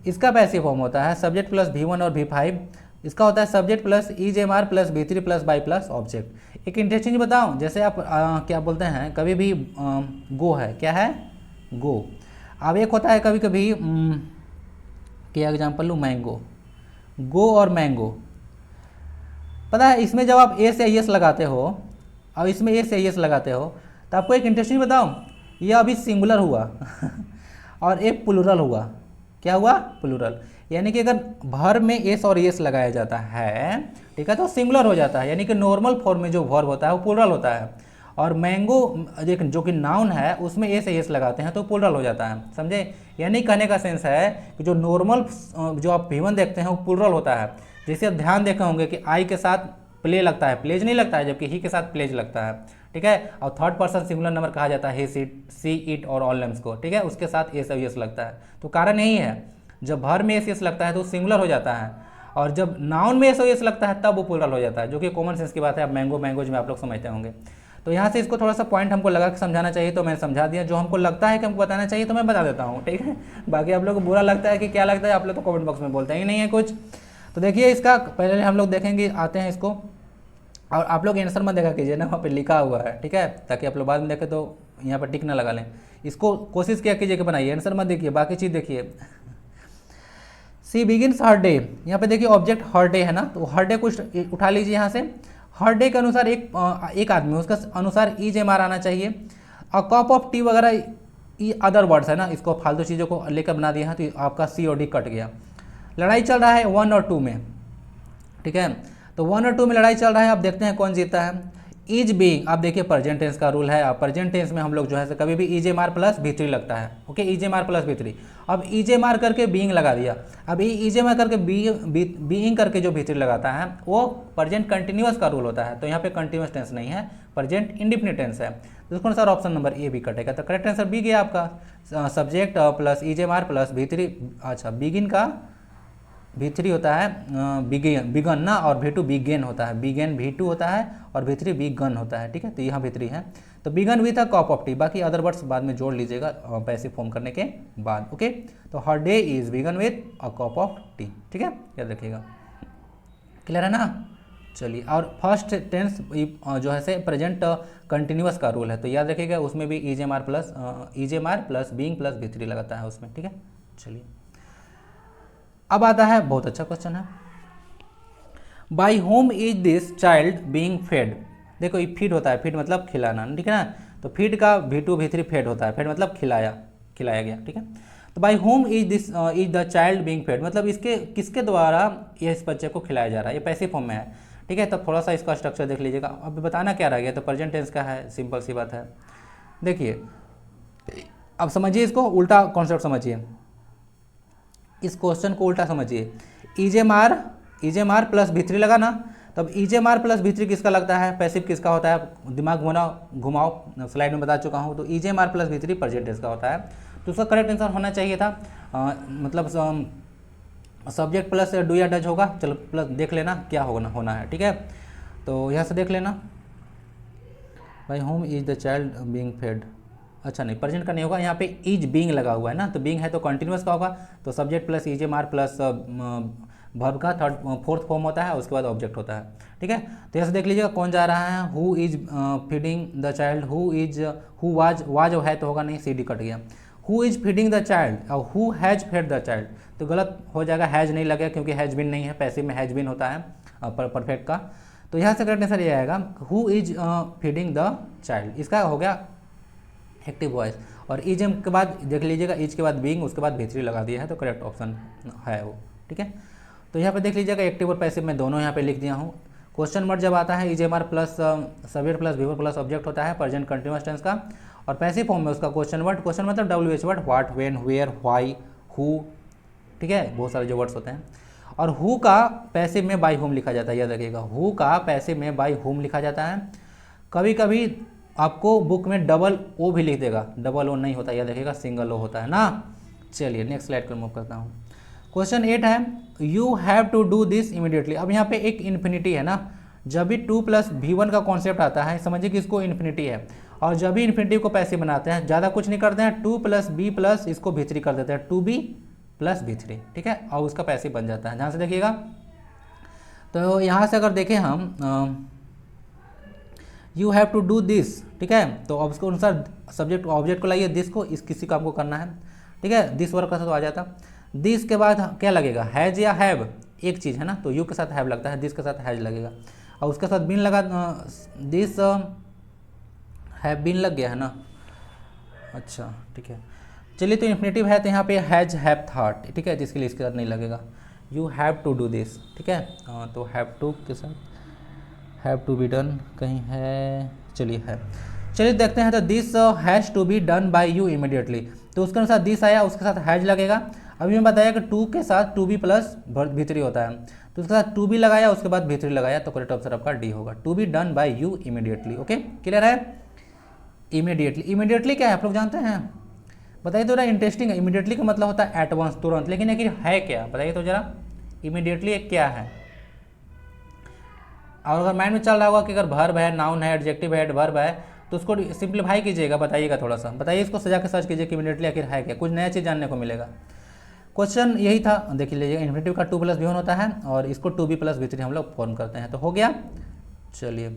इसका पैसिव फॉर्म होता है सब्जेक्ट प्लस V1 और V5। इसका होता है subject plus EJMR plus V3 plus by plus object. एक इंटरेस्टिंग बताऊं, जैसे आप क्या बोलते हैं, कभी भी गो है, क्या है? गो। अब एक होता है कभी कभी क्या एग्जाम्पल लूँ, मैंगो। गो और मैंगो, पता है इसमें जब आप ए से एस लगाते हो और इसमें ए से एस लगाते हो तो आपको एक इंटरेस्टिंग बताऊं, ये अभी सिंगुलर हुआ और एक प्लूरल हुआ। क्या हुआ? प्लूरल। यानी कि अगर भर में एस और एस लगाया जाता है, ठीक है, तो सिंगुलर हो जाता है, यानी कि नॉर्मल फॉर्म में जो वर्ब होता है वो प्लूरल होता है। और मैंगो जो कि नाउन है उसमें ए से एस लगाते हैं तो प्लूरल हो जाता है, समझे? यानी कहने का सेंस है कि जो नॉर्मल जो आप V1 देखते हैं वो प्लूरल होता है। जैसे आप ध्यान देखे होंगे कि आई के साथ प्ले लगता है, प्लेज नहीं लगता है, जबकि ही के साथ प्लेज लगता है, ठीक है। और थर्ड पर्सन सिंगुलर नंबर कहा जाता है सी इट और ऑल नेम्स को, ठीक है, उसके साथ एस और एस लगता है। तो कारण यही है, जब भर में एस लगता है तो सिंगुलर हो जाता है, और जब नाउन में एस और एस लगता है तब वो प्लूरल हो जाता है, जो कि कॉमन सेंस की बात है। अब मैंगो मैंगोज में आप लोग समझते होंगे। तो यहाँ से इसको थोड़ा सा पॉइंट हमको लगा कि समझाना चाहिए तो मैंने समझा दिया, जो हमको लगता है कि हमको बताना चाहिए तो मैं बता देता हूँ, ठीक है। बाकी आप लोग को बुरा लगता है कि क्या लगता है, आप लोग तो कमेंट बॉक्स में बोलते ही नहीं है कुछ। तो देखिए इसका पहले हम लोग देखेंगे, आते हैं इसको, और आप लोग आंसर मत देखा कीजिए ना, वहाँ पे लिखा हुआ है, ठीक है, ताकि आप लोग बाद में देखें तो यहाँ पर टिक ना लगा लें। इसको कोशिश क्या कीजिए कि बनाइए, आंसर मत देखिए, बाकी चीज़ देखिए। सी बिगिन्स हर डे, यहाँ पे देखिए ऑब्जेक्ट हर डे है ना, तो हर डे कुछ उठा लीजिए यहाँ से। हर डे के अनुसार एक आदमी, उसका अनुसार EJMR आना चाहिए। और कप ऑफ टी वगैरह ये अदर वर्ड्स है ना, इसको फालतू चीज़ों को लेकर बना दिया है, तो आपका C और D कट गया। लड़ाई चल रहा है 1 और 2 में, ठीक है, तो 1 और 2 में लड़ाई चल रहा है। आप देखते हैं कौन जीता है। इज बीइंग, आप देखिए प्रेजेंट टेंस का रूल है, आप प्रेजेंट टेंस में हम लोग जो है कभी भी EJMR प्लस V3 लगता है, ओके, EJMR प्लस V3। अब EJMR करके बीइंग लगा दिया। अब ये EJMR करके बीइंग करके जो V3 लगाता है वो प्रेजेंट कंटिन्यूअस का रूल होता है, तो यहाँ पे कंटिन्यूअस टेंस नहीं है, प्रेजेंट इंडिफिनिट टेंस है। तो इसको अनुसार ऑप्शन नंबर ए भी कटेगा, तो करेक्ट आंसर बी गया आपका, subject plus EJMR plus V3। अच्छा, बिगिन का V3 होता है बिगन ना, और V2 बिगेन होता है, बिगेन V2 होता है और V3 बिगन होता है, ठीक है। तो यहाँ V3 है, तो begun with a cup of tea, बाकी अदर वर्ड्स बाद में जोड़ लीजिएगा पैसिव फॉर्म करने के बाद, ओके। तो her day is begun with a cup of tea, ठीक है, याद रखिएगा। क्लियर है ना? चलिए, और फर्स्ट टेंस जो है से प्रेजेंट कंटिन्यूअस का रूल है, तो याद रखिएगा उसमें भी EJMR plus being plus V3 लगाता है उसमें, ठीक है। चलिए, अब आता है बहुत अच्छा क्वेश्चन है, by home is this child being fade. देखो ये फीड होता है, फीड मतलब खिलाना, ठीक है ना, तो फीड का V2 V3 फेड होता है, फेड मतलब खिलाया गया, ठीक है। तो by home is this is the child being fade, मतलब इसके किसके द्वारा ये इस बच्चे को खिलाया जा रहा है, ये पैसिव फॉर्म में है, ठीक है। तो थोड़ा सा इसका स्ट्रक्चर देख लीजिएगा। अब बताना क्या रह गया, तो प्रेजेंट टेंस का है, सिंपल सी बात है। देखिए अब समझिए, इसको उल्टा कॉन्सेप्ट समझिए, इस क्वेश्चन को उल्टा समझिए। EJMR प्लस V3 लगा ना, तब EJMR प्लस V3 किसका लगता है, पैसिव किसका होता है, दिमाग घुमाओ, स्लाइड में बता चुका हूँ। तो EJMR plus V3 present tense का होता है, तो उसका करेक्ट आंसर होना चाहिए था मतलब सब्जेक्ट प्लस डू या डज होगा। चलो प्लस देख लेना क्या होना है, ठीक है। तो यहाँ से देख लेना, by home is the child being fade, अच्छा नहीं, प्रेजेंट का नहीं होगा, यहाँ पे इज बीइंग लगा हुआ है ना, तो बीइंग है तो कंटिन्यूअस का होगा, तो subject plus EJMR plus verb का फोर्थ फॉर्म होता है, उसके बाद ऑब्जेक्ट होता है, ठीक है। तो ऐसे देख लीजिएगा कौन जा रहा है, who is feeding the child, who was है तो होगा नहीं, CD कट गया। Who is feeding the child और who has fed the child, तो गलत हो जाएगा, हैज नहीं लगेगा क्योंकि हैज बिन नहीं है, पैसिव में हैज बिन होता है परफेक्ट का। तो यहाँ से करेक्ट आंसर ये आएगा, who is feeding the child, इसका हो गया एक्टिव वॉइस। और इज के बाद देख लीजिएगा, इज के बाद बीइंग, उसके बाद V3 लगा दिया है, तो करेक्ट ऑप्शन है वो, ठीक है। तो यहाँ पे देख लीजिएगा एक्टिव और पैसिव में दोनों यहाँ पे लिख दिया हूँ। क्वेश्चन वर्ड जब आता है इज प्लस सब्जेक्ट प्लस वीवर प्लस ऑब्जेक्ट होता है प्रेजेंट कंटिन्यूअस टेंस का, और पैसिव फॉर्म में उसका क्वेश्चन मतलब WH word, what, when, where, why, who, ठीक है, बहुत सारे जो वर्ड्स होते हैं। और हु का पैसिव में बाय होम लिखा जाता है, याद रखिएगा, हु का पैसिव में बाय होम लिखा जाता है। कभी कभी आपको बुक में डबल ओ भी लिख देगा, डबल ओ नहीं होता, याद रखिएगा, सिंगल ओ होता है ना। चलिए नेक्स्ट स्लाइड पर मूव करता हूँ। क्वेश्चन 8 है you have to do this immediately. अब यहाँ पे एक इन्फिनिटी है ना, जब भी 2 + V1 का कॉन्सेप्ट आता है समझिए कि इसको इन्फिनिटी है, और जब भी इन्फिनिटी को पैसिव बनाते हैं ज़्यादा कुछ नहीं करते हैं, 2 + B+ इसको V3 कर देते हैं, 2B + V3, ठीक है, और उसका पैसिव बन जाता है। ध्यान से देखिएगा, तो यहाँ से अगर देखें हम you have to do this, ठीक है, तो अब उसके अनुसार सब्जेक्ट ऑब्जेक्ट को लाइए, दिस को, इस किसी काम को करना है, ठीक है, दिस वर्क का तो आ जाता। दिस के बाद क्या लगेगा, हैज या हैव, एक चीज़ है ना, तो यू के साथ हैव लगता है, दिस के साथ हैज लगेगा, और उसके साथ बीन लगा, दिस हैव बीन लग गया है ना, अच्छा ठीक है। चलिए तो इन्फिनेटिव है तो यहाँ पे हैज हैव थॉट, ठीक है, जिसके लिए इसके साथ नहीं लगेगा, you have to do this, ठीक है, तो हैव टू के साथ हैव टू बी डन कहीं है, चलिए है, चलिए देखते हैं। तो this has to be done by you immediately, तो उसके अनुसार दिस आया, उसके साथ हैज लगेगा। अभी मैं बताया कि 2 के साथ 2B + V3 होता है, तो उसके साथ 2B लगाया, उसके बाद V3 लगाया, तो करेक्ट आंसर आपका डी होगा, to be done by you immediately. Okay, clear है। इमीडिएटली, इमीडिएटली क्या है आप लोग जानते हैं, बताइए तो जरा, इंटरेस्टिंग है। इमीडिएटली का मतलब होता है एट वंस, तुरंत, लेकिन आखिर है क्या, बताइए तो जरा, इमीडिएटली एक क्या है। और अगर माइंड में चल रहा होगा कि अगर वर्ब है, नाउन है, एडजेक्टिव है, एडवर्ब है, तो उसको सिंप्लीफाई कीजिएगा, बताइएगा थोड़ा सा, बताइए इसको सजा के सर्च कीजिए कि इमीडिएटली आखिर है क्या, कुछ नया चीज़ जानने को मिलेगा। क्वेश्चन यही था, देख लीजिएगा, इन्फिनिटिव का 2 + V1 होता है, और इसको 2B + V3 हम लोग फॉर्म करते हैं, तो हो गया। चलिए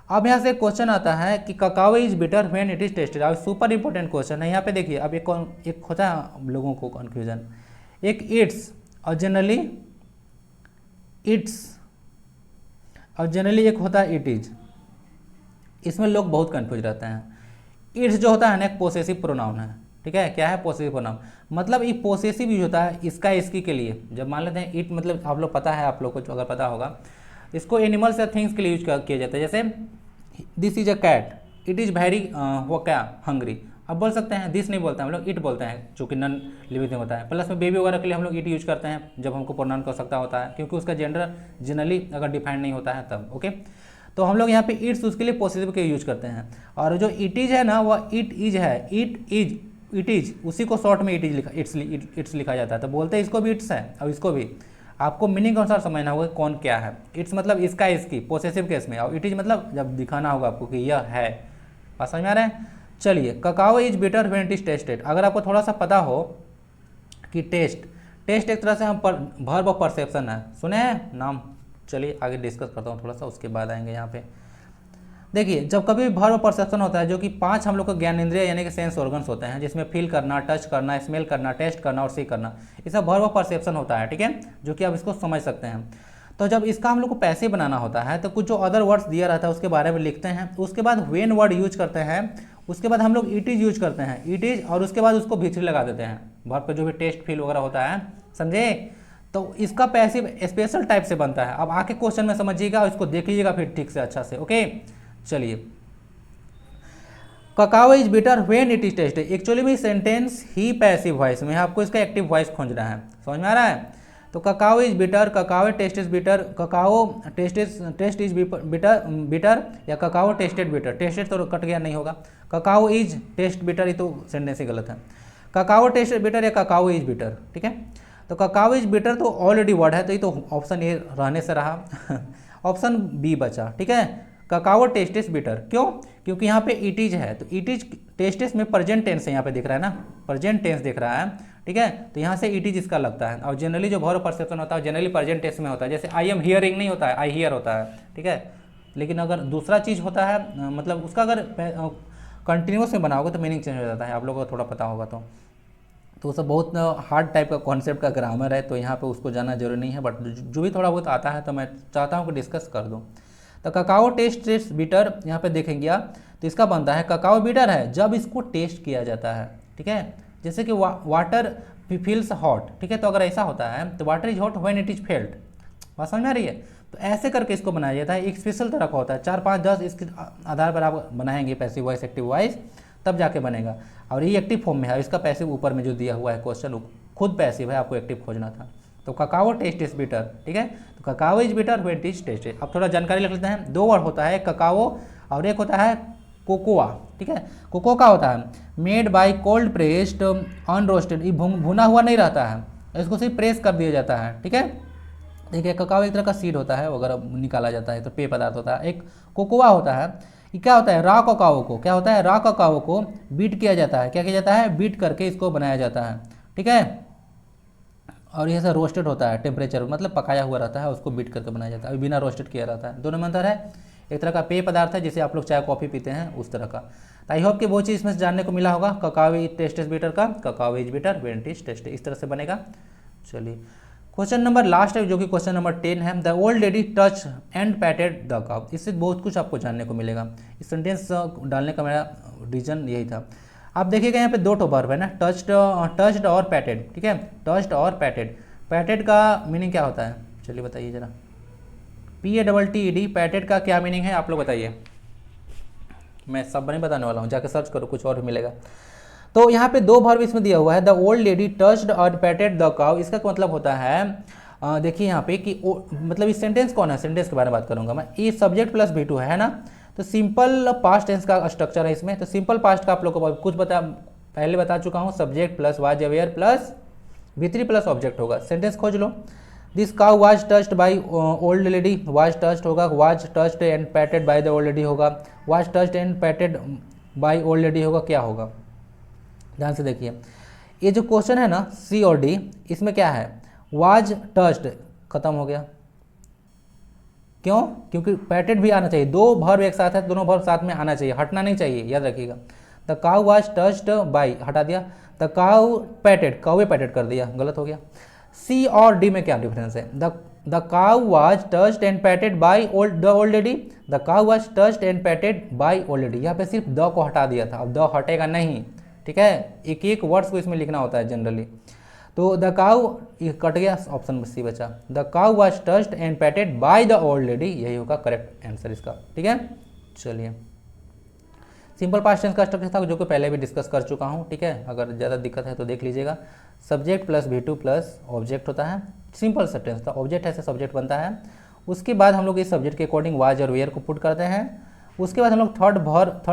अब यहाँ से क्वेश्चन आता है कि cacao is bitter when it is tested. अब सुपर इंपॉर्टेंट क्वेश्चन है यहाँ पे, देखिए अब एक होता है लोगों को कन्फ्यूजन, एक इट्स और जनरली इट्स, और जनरली एक होता है इट इज, इसमें लोग बहुत कंफ्यूज रहते हैं। इट्स जो होता है ना एक पोसेसिव प्रोनाउन है, ठीक है, क्या है, पोसेसिव प्रोनाउन, मतलब ये पोसेसिव यूज होता है इसका इसकी के लिए। जब मान लेते हैं इट मतलब आप लोग पता है, आप लोग को अगर पता होगा, इसको एनिमल्स या थिंग्स के लिए यूज किया जाता है। जैसे this is a cat, it is very वो क्या हंग्री, अब बोल सकते हैं, दिस नहीं बोलते हैं हम लोग, इट बोलते हैं, जो कि नॉन लिविंग थिंग होता है। प्लस में बेबी वगैरह के लिए हम लोग इट यूज करते हैं जब हमको प्रोनाउन की आवश्यकता होता है, क्योंकि उसका जेंडर जनरली अगर डिफाइंड नहीं होता है तब। ओके, तो हम लोग यहाँ पे इट्स उसके लिए पॉसिटिव के यूज करते हैं, और जो इट इज है ना वह इट इज है, इट इज उसी को शॉर्ट में इट इज लिखा, इट्स लिखा जाता है, तो बोलते हैं इसको भी इट्स है, और इसको भी। आपको मीनिंग के अनुसार समझना होगा कौन क्या है। इट्स मतलब इसका इसकी पॉसेसिव केस में, और इट इज मतलब जब दिखाना होगा आपको कि यह है। बात समझ में आ रहा है। चलिए, cacao is bitter when it is tested. अगर आपको थोड़ा सा पता हो कि टेस्ट एक तरह से हम वर्ब ऑफ परसेप्शन है, सुने हैं नाम। चलिए आगे डिस्कस करता हूँ थोड़ा सा, उसके बाद आएंगे यहाँ पे। देखिए, जब कभी वर्ब ऑफ परसेप्शन होता है, जो कि 5 हम लोग का ज्ञानेंद्रिय यानी कि सेंस ऑर्गन्स होते हैं, जिसमें फील करना, टच करना, स्मेल करना, टेस्ट करना और सी करना, ये सब वर्ब ऑफ परसेप्शन होता है, ठीक है, जो कि आप इसको समझ सकते हैं। तो जब इसका हम लोग को पैसे बनाना होता है, तो कुछ जो अदर वर्ड्स दिया रहता है उसके बारे में लिखते हैं, उसके बाद व्हेन वर्ड यूज करते हैं, उसके बाद हम लोग इट इज यूज करते हैं, इट इज, और उसके बाद उसको V3 लगा देते हैं, वर्ब पे जो भी टेस्ट फील वगैरह होता है, समझे। तो इसका पैसिव स्पेशल टाइप से बनता है। अब आके क्वेश्चन में समझिएगा और इसको देख लीजिएगा फिर ठीक से अच्छा से। ओके, चलिए, cacao is bitter when it is tested, actually में सेंटेंस ही पैसिव वॉइस में, आपको इसका एक्टिव वॉइस खोजना है, समझ में आ रहा है। तो cacao is bitter, cacao taste is bitter, cacao taste is bitter, या ककाओ टेस्टेड बिटर, टेस्टेड तो कट गया नहीं होगा, ककाओ इज टेस्ट बिटर, ये तो सेंटेंस ही गलत है। ककाओ टेस्ट बिटर या ककाओ इज बिटर, ठीक है। तो ककाओ इज बिटर तो ऑलरेडी वर्ड है, तो ये तो ऑप्शन ए रहने से रहा ऑप्शन बी बचा, ठीक है, ककाओ टेस्टिस बिटर। क्यों? क्योंकि यहाँ पे इट इज है, तो इट इज टेस्टिस में प्रेजेंट टेंस है, यहाँ पे दिख रहा है ना, प्रेजेंट टेंस दिख रहा है, ठीक है, तो यहाँ से इट इज इसका लगता है। और जनरली जो वर्ब परसेप्शन होता है जनरली प्रेजेंट टेंस में होता है, जैसे आई एम हियरिंग नहीं होता है, आई हियर होता है, ठीक है। लेकिन अगर दूसरा चीज़ होता है, मतलब उसका अगर कंटिन्यूस में बनाओगे तो मीनिंग चेंज हो जाता है, आप लोगों को थोड़ा पता होगा तो सब बहुत हार्ड टाइप का कॉन्सेप्ट का ग्रामर है, तो यहाँ पे उसको जानना जरूरी नहीं है, बट जो भी थोड़ा बहुत आता है तो मैं चाहता हूँ कि डिस्कस कर दूँ। तो ककाओ टेस्ट बिटर यहाँ पे देखेंगे आप, तो इसका बनता है ककाओ बिटर है जब इसको टेस्ट किया जाता है, ठीक है। जैसे कि वाटर फील्स हॉट, ठीक है, तो अगर ऐसा होता है तो water is hot when it is felt, बात समझ में आ रही है। तो ऐसे करके इसको बनाया जाता है, एक स्पेशल तरह का होता है, 4 5 10 इसके आधार पर आप बनाएंगे पैसिव वॉइस एक्टिव वॉइस, तब जाके बनेगा। और ये एक्टिव फॉर्म में है, इसका पैसिव ऊपर में जो दिया हुआ है क्वेश्चन खुद पैसिव है, आपको एक्टिव खोजना था। तो ककाओ टेस्ट इज बिटर, ठीक है, तो cacao is bitter when it is tested. अब थोड़ा जानकारी लिख लेते हैं, 2 वर्ड होता है ककाओ और एक होता है कोकोआ, ठीक है। कोको का होता है made by cold pressed unroasted, ये भुना हुआ नहीं रहता है, इसको सिर्फ प्रेस कर दिया जाता है, ठीक है। देखिए ककाओ एक तरह का सीड होता है, अगर निकाला जाता है तो पेय पदार्थ होता है। एक कोकोआ होता है, ये क्या होता है, रॉ ककाओ को, क्या होता है, रॉ ककाओ को बीट किया जाता है, क्या किया जाता है, बीट करके इसको बनाया जाता है, ठीक है। और ये सब रोस्टेड होता है, टेम्परेचर मतलब पकाया हुआ रहता है, उसको बीट करके बनाया जाता है, बिना रोस्टेड किया रहता है। दोनों में अंतर है, एक तरह का पेय पदार्थ है जिसे आप लोग चाय कॉफ़ी पीते हैं उस तरह का। तो आई होप कि वो चीज़ इसमें से जानने को मिला होगा, ककाओ टेस्ट इज बिटर का cacao is bitter when it is tested, इस तरह से बनेगा। चलिए क्वेश्चन नंबर लास्ट है जो कि क्वेश्चन नंबर 10 है, the old lady touch and पैटेड the cup. इससे बहुत कुछ आपको जानने को मिलेगा, इस सेंटेंस डालने का मेरा रीजन यही था। आप देखिएगा यहाँ पे 2 ठो वर्ब है ना, टच्ड और पैटेड, ठीक है, टच्ड और पैटेड। पैटेड का मीनिंग क्या होता है, चलिए बताइए जरा, PATTED, पैटेड का क्या मीनिंग है आप लोग बताइए। मैं सब नहीं बताने वाला हूँ, जाके सर्च करो कुछ और भी मिलेगा। तो यहाँ पे 2 वर्ब इसमें दिया हुआ है, द ओल्ड लेडी टच्ड और पैटेड द काउ। इसका मतलब होता है देखिए यहाँ पे कि मतलब इस सेंटेंस कौन है, सेंटेंस के बारे में बात करूंगा मैं। ये सब्जेक्ट प्लस V2 है ना, तो सिंपल पास्ट टेंस का स्ट्रक्चर है इसमें। तो सिंपल पास्ट का आप लोग को कुछ पहले बता चुका हूँ, subject plus was or were plus V3 plus object होगा। सेंटेंस खोज लो, this cow was touched by old lady, was touched होगा, was touched and patted by the old lady होगा, was touched and patted by old lady होगा, क्या होगा, ध्यान से देखिए। ये जो क्वेश्चन है ना C और D, इसमें क्या है, वाज टच्ड खत्म हो गया, क्यों, क्योंकि पैटेड भी आना चाहिए, 2 वर्ब एक साथ है, दोनों वर्ब साथ में आना चाहिए, हटना नहीं चाहिए, याद रखिएगा। The cow was touched bye हटा दिया, द काउ पैटेड, काउे पैटेड कर दिया, गलत हो गया। C और D में क्या डिफरेंस है, the cow was touched and patted by the old lady, the cow was touched and patted by old lady. यहाँ पे सिर्फ द को हटा दिया था, अब द हटेगा नहीं, ठीक है, एक एक वर्ड्स को इसमें लिखना होता है जनरली। तो द काउ ये कट गया, ऑप्शन C बचा, the cow was touched and patted by the old lady, यही होगा करेक्ट आंसर इसका, ठीक है। चलिए सिंपल पास्ट टेंस का स्ट्रक्चर था जो कि पहले भी डिस्कस कर चुका हूँ, ठीक है, अगर ज़्यादा दिक्कत है तो देख लीजिएगा। Subject plus V2 plus object होता है, सिंपल सा टेंस था, ऑब्जेक्ट ऐसे सब्जेक्ट बनता है। उसके बाद हम लोग इस सब्जेक्ट के अकॉर्डिंग वाज और वेयर को पुट करते हैं। उसके बाद हम लोग थर्ड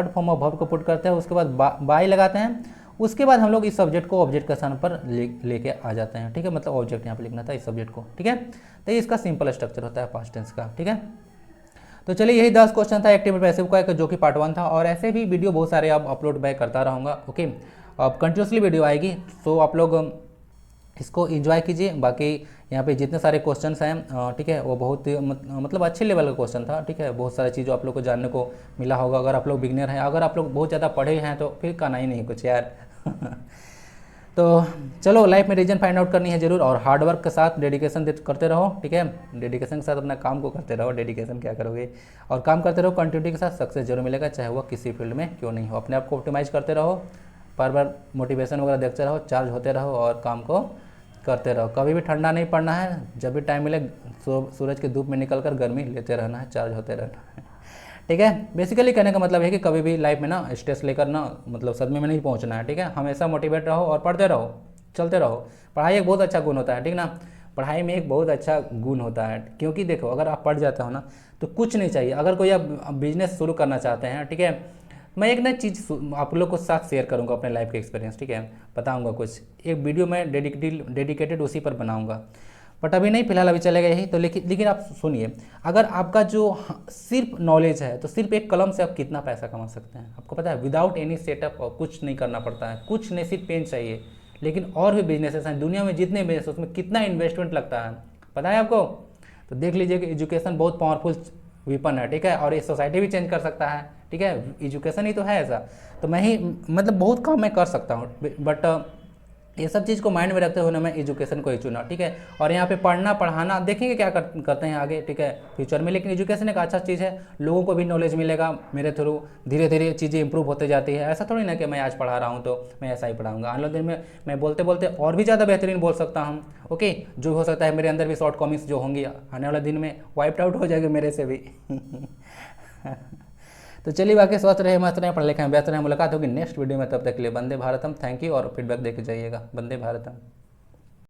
फॉर्म ऑफ वर्ब को पुट करते हैं, उसके बाद बाय लगाते हैं। उसके बाद हम लोग इस सब्जेक्ट को ऑब्जेक्ट के स्थान पर लेके आ जाते हैं, ठीक है, मतलब ऑब्जेक्ट यहाँ पे लिखना था इस सब्जेक्ट को, ठीक है। तो ये इसका सिंपल स्ट्रक्चर होता है पास्ट टेंस का, ठीक है। तो चलिए यही 10 क्वेश्चन था एक्टिव पैसिव का, जो कि पार्ट 1 था, और ऐसे भी वीडियो बहुत सारे अब अपलोड मैं करता रहूँगा, ओके। अब कंटिन्यूसली वीडियो आएगी, तो आप लोग इसको एंजॉय कीजिए। बाकी यहाँ पे जितने सारे क्वेश्चंस हैं, ठीक है, वो बहुत मतलब अच्छे लेवल का क्वेश्चन था, ठीक है, बहुत सारी चीज़ों आप लोग को जानने को मिला होगा। अगर आप लोग बिगनर हैं, अगर आप लोग बहुत ज़्यादा पढ़े हैं तो फिर कहना ही नहीं कुछ यार तो चलो लाइफ में रीजन फाइंड आउट करनी है जरूर, और हार्डवर्क के साथ डेडिकेशन करते रहो, ठीक है, डेडिकेशन के साथ अपना काम को करते रहो, डेडिकेशन क्या करोगे, और काम करते रहो कंटिन्यूटी के साथ, सक्सेस जरूर मिलेगा, चाहे वो किसी फील्ड में क्यों नहीं हो। अपने आप को ऑप्टिमाइज करते रहो, बार मोटिवेशन वगैरह देखते रहो, चार्ज होते रहो और काम को करते रहो। कभी भी ठंडा नहीं पड़ना है, जब भी टाइम मिले सूरज की धूप में निकल कर गर्मी लेते रहना है, चार्ज होते रहना है, ठीक है। बेसिकली कहने का मतलब है कि कभी भी लाइफ में ना स्ट्रेस लेकर ना मतलब सदमे में नहीं पहुंचना है, ठीक है। हमेशा मोटिवेट रहो और पढ़ते रहो, चलते रहो। पढ़ाई एक बहुत अच्छा गुण होता है, ठीक ना, पढ़ाई में एक बहुत अच्छा गुण होता है, क्योंकि देखो अगर आप पढ़ जाते हो ना तो कुछ नहीं चाहिए। अगर कोई आप बिजनेस शुरू करना चाहते हैं, ठीक है, मैं एक नई चीज़ आप लोग को साथ शेयर करूंगा अपने लाइफ के एक्सपीरियंस, ठीक है, बताऊंगा कुछ, एक वीडियो में डेडिकेटेड उसी पर बनाऊंगा, बट अभी नहीं, फिलहाल अभी चलेगा यही। तो लेकिन आप सुनिए, अगर आपका जो सिर्फ नॉलेज है तो सिर्फ एक कलम से आप कितना पैसा कमा सकते हैं, आपको पता है, विदाउट एनी सेटअप, और कुछ नहीं करना पड़ता है, कुछ नहीं, सिर्फ पेन चाहिए। लेकिन और भी बिजनेसेस हैं दुनिया में, जितने बिजनेस उसमें कितना इन्वेस्टमेंट लगता है पता है आपको। तो देख लीजिए कि एजुकेशन बहुत पावरफुल वेपन है, ठीक है, और ये सोसाइटी भी चेंज कर सकता है, ठीक है, एजुकेशन ही तो है ऐसा। तो मैं ही मतलब बहुत काम मैं कर सकता हूँ, बट ये सब चीज़ को माइंड में रखते हुए मैं एजुकेशन को ही चुना, ठीक है। और यहाँ पे पढ़ना पढ़ाना देखेंगे क्या करते हैं आगे, ठीक है, फ्यूचर में। लेकिन एजुकेशन एक अच्छा चीज़ है, लोगों को भी नॉलेज मिलेगा मेरे थ्रू, धीरे धीरे चीज़ें इंप्रूव होते जाती है। ऐसा थोड़ी ना कि मैं आज पढ़ा रहा हूँ तो मैं ऐसा ही पढ़ाऊँगा, आने वाले दिन में मैं बोलते बोलते और भी ज़्यादा बेहतरीन बोल सकता हूँ। ओके, जो हो सकता है मेरे अंदर भी शॉर्ट कॉमिक्स जो होंगी आने वाले दिन में वाइप्ड आउट हो जाएगी मेरे से भी। तो चलिए, बाकी स्वस्थ रहे, मस्त रहे, पढ़ लिखे व्यस्त रहे। मुलाकात होगी नेक्स्ट वीडियो में, तब तक के लिए वंदे भारतम। थैंक यू, और फीडबैक देके जाइएगा। वंदे भारतम।